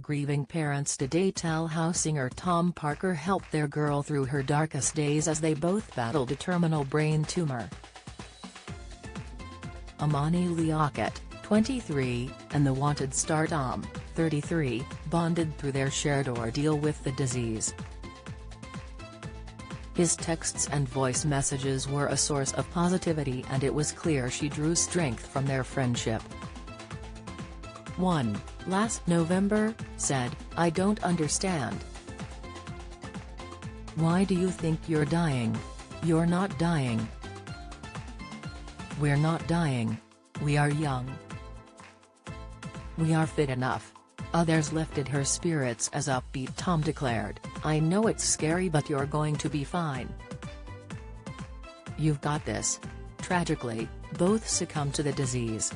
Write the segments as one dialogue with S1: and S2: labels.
S1: grieving parents today tell how singer Tom Parker helped their girl through her darkest days as they both battled a terminal brain tumor. Amani Liaquat, 23, and the wanted star Tom, 33, bonded through their shared ordeal with the disease. His texts and voice messages were a source of positivity, and it was clear she drew strength from their friendship. One, last November, said, "I don't understand. Why do you think you're dying? You're not dying. We're not dying. We are young. We are fit enough." Others lifted her spirits as upbeat Tom declared, "I know it's scary, but you're going to be fine. You've got this." Tragically, both succumbed to the disease.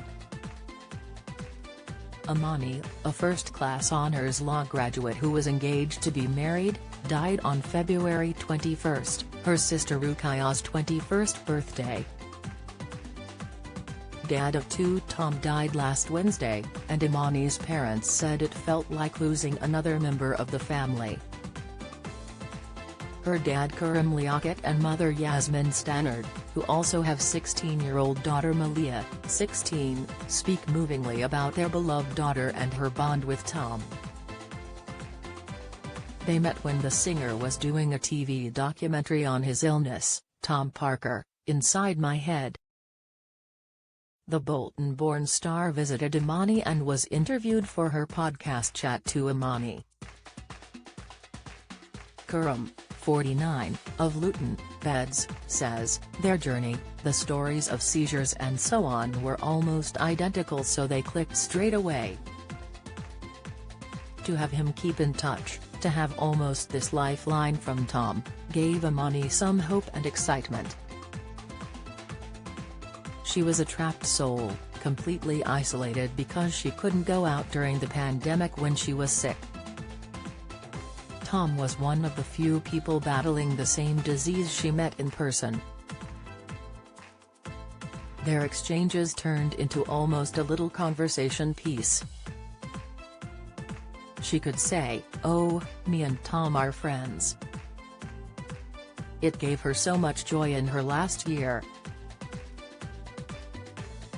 S1: Amani, a first-class honors law graduate who was engaged to be married, died on February 21, her sister Ruqayyah's 21st birthday. Dad of two Tom died last Wednesday, and Amani's parents said it felt like losing another member of the family. Her dad Karim Liaquat and mother Yasmin Stannard, who also have 16-year-old daughter Malia, 16, speak movingly about their beloved daughter and her bond with Tom. They met when the singer was doing a TV documentary on his illness, Tom Parker, Inside My Head. The Bolton-born star visited Amani and was interviewed for her podcast Chat to Amani. Karim, 49, of Luton, Beds, says, "Their journey, the stories of seizures and so on were almost identical, so they clicked straight away. To have him keep in touch, to have almost this lifeline from Tom, gave Amani some hope and excitement. She was a trapped soul, completely isolated because she couldn't go out during the pandemic when she was sick. Tom was one of the few people battling the same disease she met in person. Their exchanges turned into almost a little conversation piece. She could say, 'Oh, me and Tom are friends.' It gave her so much joy in her last year."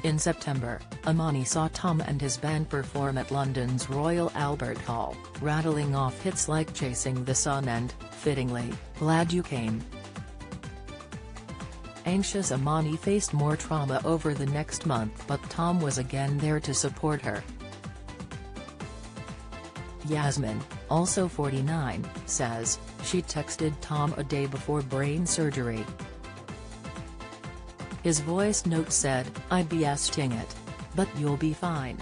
S1: In September, Amani saw Tom and his band perform at London's Royal Albert Hall, rattling off hits like Chasing the Sun and, fittingly, Glad You Came. Anxious Amani faced more trauma over the next month, but Tom was again there to support her. Yasmin, also 49, says, she texted Tom a day before brain surgery. His voice note said, "I'd be STing it. But you'll be fine.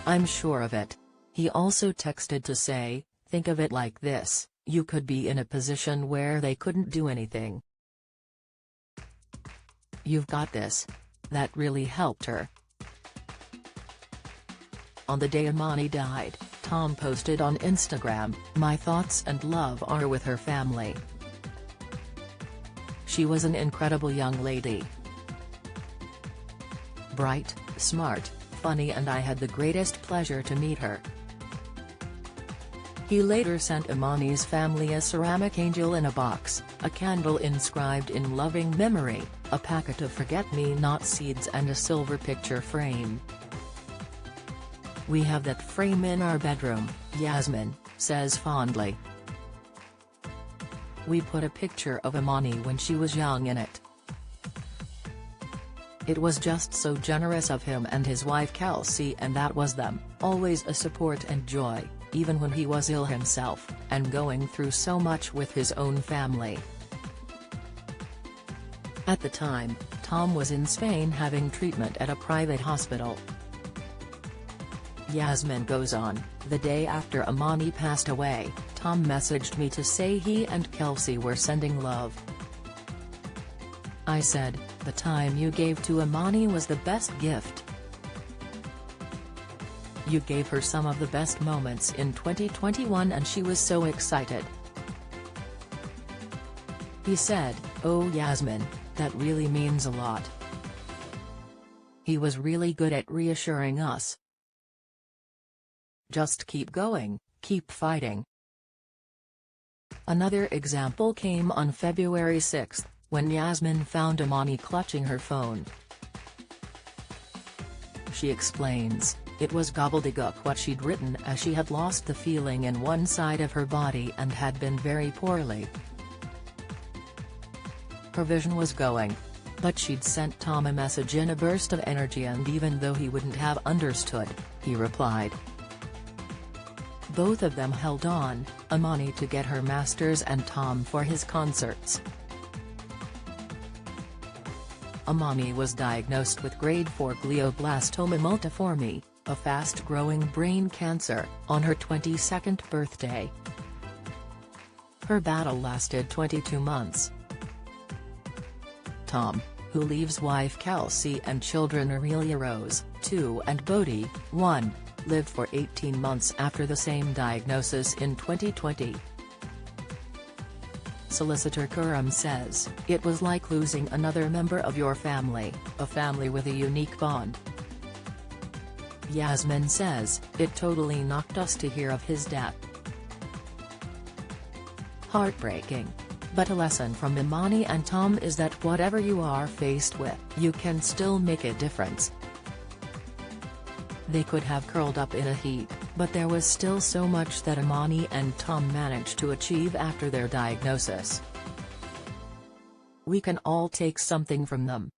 S1: I'm sure of it." He also texted to say, "Think of it like this, you could be in a position where they couldn't do anything. You've got this." That really helped her. On the day Amani died, Tom posted on Instagram, "My thoughts and love are with her family. She was an incredible young lady. Bright, smart, funny, and I had the greatest pleasure to meet her." He later sent Amani's family a ceramic angel in a box, a candle inscribed in loving memory, a packet of forget-me-not seeds and a silver picture frame. "We have that frame in our bedroom," Yasmin says fondly. "We put a picture of Amani when she was young in it. It was just so generous of him and his wife Kelsey, and that was them, always a support and joy, even when he was ill himself, and going through so much with his own family." At the time, Tom was in Spain having treatment at a private hospital. Yasmin goes on, "The day after Amani passed away, Tom messaged me to say he and Kelsey were sending love. I said, the time you gave to Amani was the best gift. You gave her some of the best moments in 2021 and she was so excited." He said, "Oh Yasmin, that really means a lot. He was really good at reassuring us. Just keep going, keep fighting. Another example came on February 6, when Yasmin found Amani clutching her phone. She explains, "It was gobbledygook what she'd written, as she had lost the feeling in one side of her body and had been very poorly. Her vision was going. But she'd sent Tom a message in a burst of energy, and even though he wouldn't have understood, he replied." Both of them held on, Amani to get her masters and Tom for his concerts. Amani was diagnosed with grade 4 glioblastoma multiforme, a fast-growing brain cancer, on her 22nd birthday. Her battle lasted 22 months. Tom, who leaves wife Kelsey and children Aurelia Rose, 2 and Bodhi, 1, lived for 18 months after the same diagnosis in 2020. Solicitor Kuram says, "It was like losing another member of your family, a family with a unique bond." Yasmin says, "It totally knocked us to hear of his death. Heartbreaking. But a lesson from Amani and Tom is that whatever you are faced with, you can still make a difference. They could have curled up in a heap, but there was still so much that Amani and Tom managed to achieve after their diagnosis. We can all take something from them."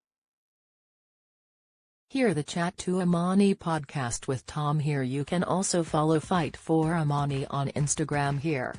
S1: Hear the Chat to Amani podcast with Tom here. You can also follow Fight for Amani on Instagram here.